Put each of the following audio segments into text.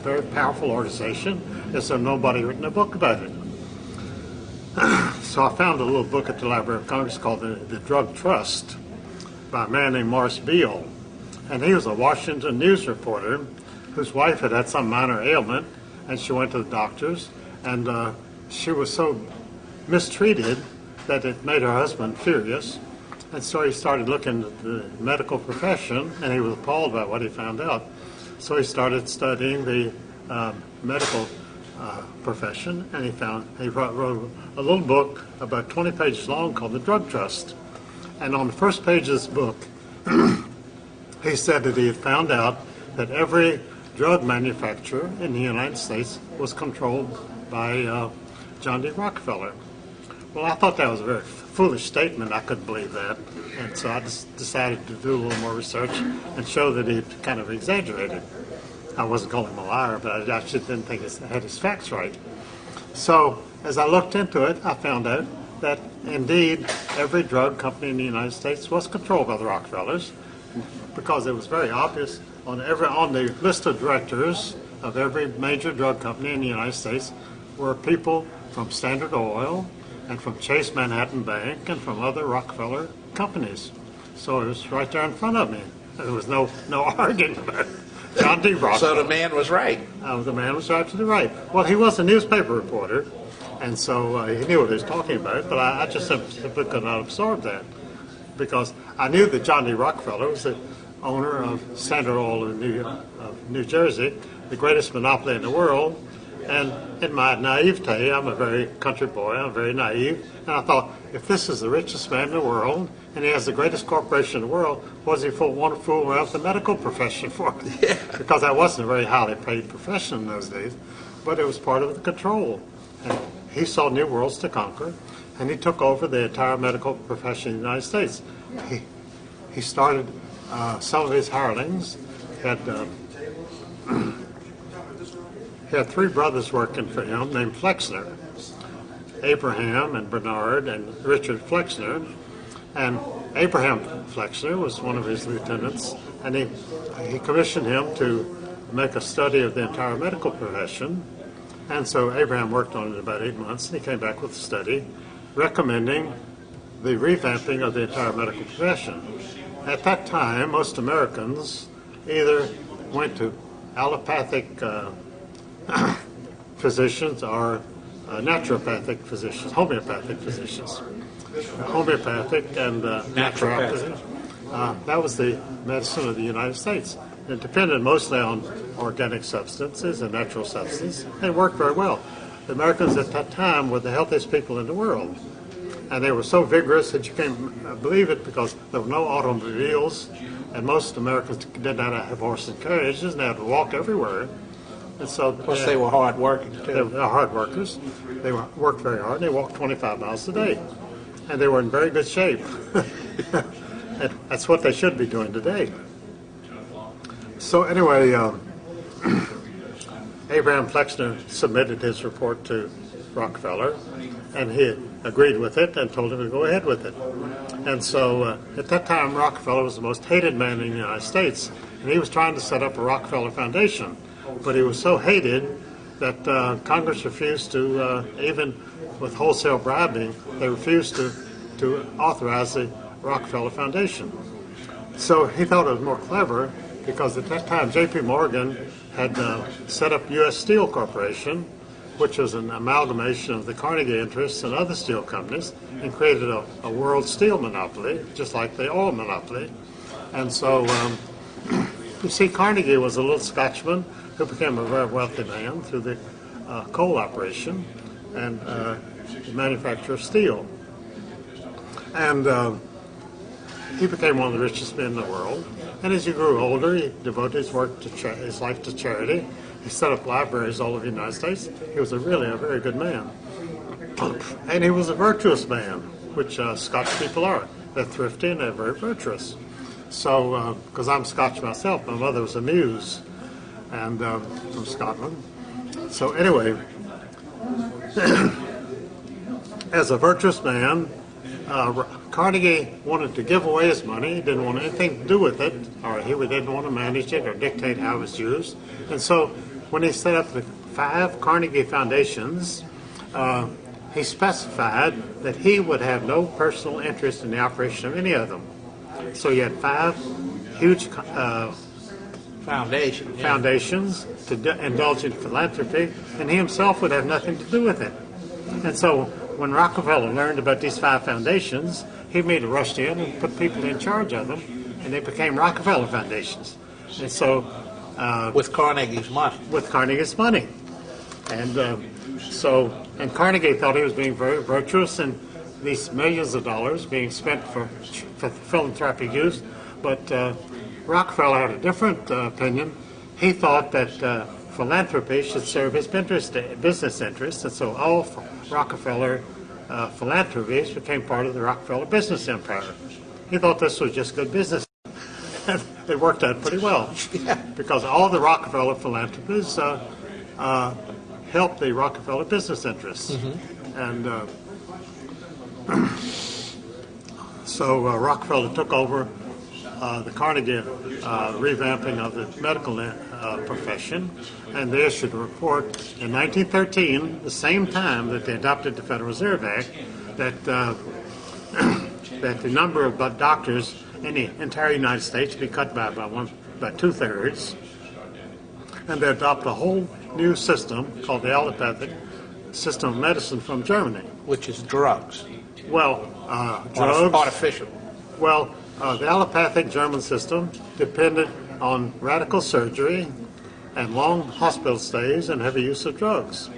a very powerful organization. Is there nobody written a book about it? So I found a little book at the Library of Congress called The Drug Trust by a man named Morris Beale. And he was a Washington news reporter whose wife had some minor ailment, and she went to the doctors, and she was so mistreated that it made her husband furious. And so he started looking at the medical profession, and he was appalled by what he found out. So he started studying the medical profession, and he wrote a little book about 20 pages long called The Drug Trust. And on the first page of this book, he said that he had found out that every drug manufacturer in the United States was controlled by John D. Rockefeller. Well, I thought that was a very foolish statement. I couldn't believe that. And so I just decided to do a little more research and show that he kind of exaggerated. I wasn't calling him a liar, but I actually didn't think he had his facts right. So as I looked into it, I found out that indeed every drug company in the United States was controlled by the Rockefellers, because it was very obvious on the list of directors of every major drug company in the United States were people from Standard Oil and from Chase Manhattan Bank and from other Rockefeller companies. So it was right there in front of me. There was no arguing about it. John D. Rockefeller. So the man was right. The man was absolutely right. Well, he was a newspaper reporter, and so he knew what he was talking about, but I just simply could not absorb that, because I knew that John D. Rockefeller was the owner of Standard Oil of New Jersey, the greatest monopoly in the world. And in my naivete, I'm a very country boy, I'm very naive, and I thought, if this is the richest man in the world, and he has the greatest corporation in the world, what does he want to fool around with the medical profession for? Yeah. Because that wasn't a very highly paid profession in those days, but it was part of the control. And he saw new worlds to conquer, and he took over the entire medical profession in the United States. He started some of his hirelings. He had three brothers working for him named Flexner, Abraham and Bernard and Richard Flexner. And Abraham Flexner was one of his lieutenants, and he commissioned him to make a study of the entire medical profession. And so Abraham worked on it about 8 months, and he came back with a study recommending the revamping of the entire medical profession. At that time, most Americans either went to allopathic physicians or naturopathic physicians, homeopathic physicians. Homeopathic and naturopathy. That was the medicine of the United States. It depended mostly on organic substances and natural substances. It worked very well. The Americans at that time were the healthiest people in the world. And they were so vigorous that you can't believe it, because there were no automobiles, and most Americans did not have horses and carriages, and they had to walk everywhere. And so, Plus they were hard working too. They were hard workers. They worked very hard, and they walked 25 miles a day. And they were in very good shape. And that's what they should be doing today. So anyway, Abraham Flexner submitted his report to Rockefeller, and he agreed with it and told him to go ahead with it. And so at that time, Rockefeller was the most hated man in the United States, and he was trying to set up a Rockefeller Foundation. But he was so hated that Congress refused to, even with wholesale bribing, they refused to authorize the Rockefeller Foundation. So he thought it was more clever, because at that time J.P. Morgan had set up U.S. Steel Corporation, which was an amalgamation of the Carnegie interests and other steel companies, and created a world steel monopoly, just like the oil monopoly. And so, you see, Carnegie was a little Scotchman who became a very wealthy man through the coal operation and the manufacture of steel. And he became one of the richest men in the world. And as he grew older, he devoted his life to charity. He set up libraries all over the United States. He was really a very good man. And he was a virtuous man, which Scotch people are. They're thrifty and they're very virtuous. So, because I'm Scotch myself, my mother was a Muse, and from Scotland. So anyway, as a virtuous man, Carnegie wanted to give away his money. He didn't want anything to do with it, or he didn't want to manage it or dictate how it was used. And so when he set up the 5 Carnegie Foundations, he specified that he would have no personal interest in the operation of any of them. So you had 5 huge foundations to indulge in philanthropy, and he himself would have nothing to do with it. And so when Rockefeller learned about these 5 foundations, he made a rush in and put people in charge of them, and they became Rockefeller Foundations. And so with Carnegie's money. With Carnegie's money. And and Carnegie thought he was being very virtuous and these millions of dollars being spent for philanthropic use. But Rockefeller had a different opinion. He thought that philanthropy should serve his business interests, and so all Rockefeller philanthropies became part of the Rockefeller business empire. He thought this was just good business. It worked out pretty well, because all the Rockefeller philanthropies helped the Rockefeller business interests. And so Rockefeller took over the Carnegie revamping of the medical profession, and they issued a report in 1913, the same time that they adopted the Federal Reserve Act, that that the number of doctors in the entire United States be cut by about 2/3, and they adopt a whole new system called the allopathic system of medicine from Germany, which is drugs. Well, drugs, artificial. Well, the allopathic German system depended on radical surgery and long hospital stays and heavy use of drugs.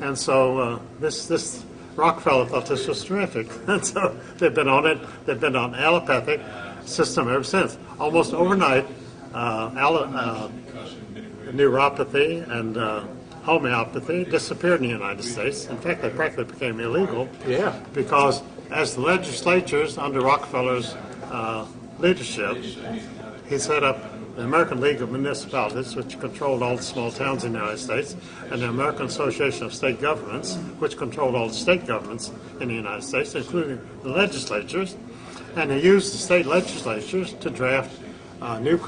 And so this Rockefeller thought this was terrific. And so they've been on it. They've been on allopathic system ever since. Almost overnight, neuropathy and homeopathy disappeared in the United States. In fact, they practically became illegal. Yeah. Because as the legislatures under Rockefeller's leadership, he set up the American League of Municipalities, which controlled all the small towns in the United States, and the American Association of State Governments, which controlled all the state governments in the United States, including the legislatures. And he used the state legislatures to draft new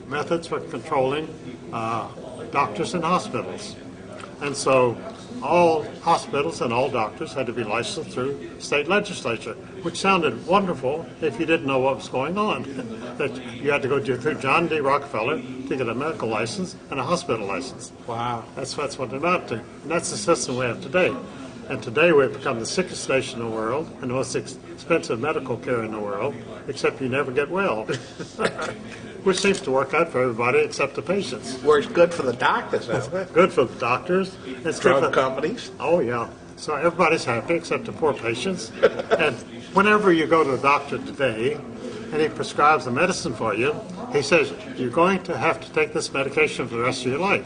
methods for controlling doctors in hospitals. And so all hospitals and all doctors had to be licensed through state legislature, which sounded wonderful if you didn't know what was going on. That you had to go through John D. Rockefeller to get a medical license and a hospital license. Wow. That's what it amounted to. And that's the system we have today. And today we've become the sickest nation in the world and the most expensive medical care in the world, except you never get well. Which seems to work out for everybody except the patients. Works good for the doctors, doesn't it? Good for the doctors. It's drug companies. Oh, yeah. So everybody's happy except the poor patients. And whenever you go to a doctor today and he prescribes a medicine for you, he says, you're going to have to take this medication for the rest of your life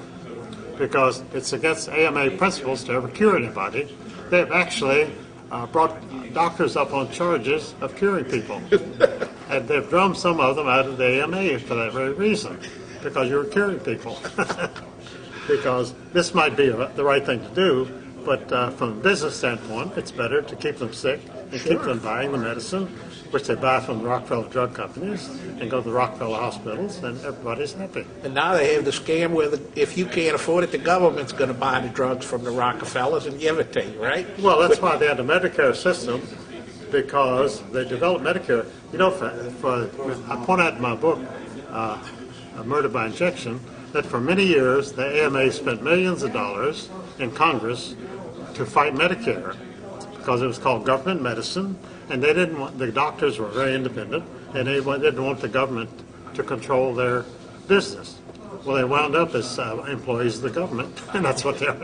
because it's against AMA principles to ever cure anybody. They've actually brought doctors up on charges of curing people. And they've drummed some of them out of the AMA for that very reason, because you're curing people. Because this might be the right thing to do, but from a business standpoint, it's better to keep them sick and keep them buying the medicine, which they buy from the Rockefeller drug companies, and go to the Rockefeller hospitals, and everybody's happy. And now they have the scam where if you can't afford it, the government's going to buy the drugs from the Rockefellers and give it to you, right? Well, that's why they had the Medicare system, because they developed Medicare. You know, I point out in my book, Murder by Injection, that for many years the AMA spent millions of dollars in Congress to fight Medicare because it was called government medicine, and they didn't want, the doctors were very independent, and they didn't want the government to control their business. Well, they wound up as employees of the government, and that's what they're.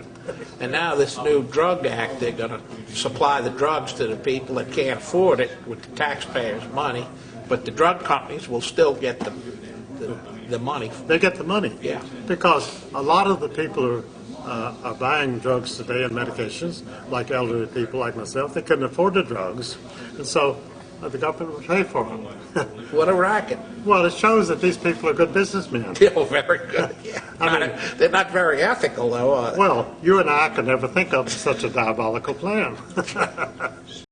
And now this new drug act, they're going to supply the drugs to the people that can't afford it with the taxpayers' money, but the drug companies will still get the money. They get the money. Yeah. Because a lot of the people who are buying drugs today and medications, like elderly people like myself, they couldn't afford the drugs, and so the government will pay for them. What a racket. Well, it shows that these people are good businessmen. Yeah, very good. Yeah. They're not very ethical, though, are they? Well, you and I could never think of such a diabolical plan.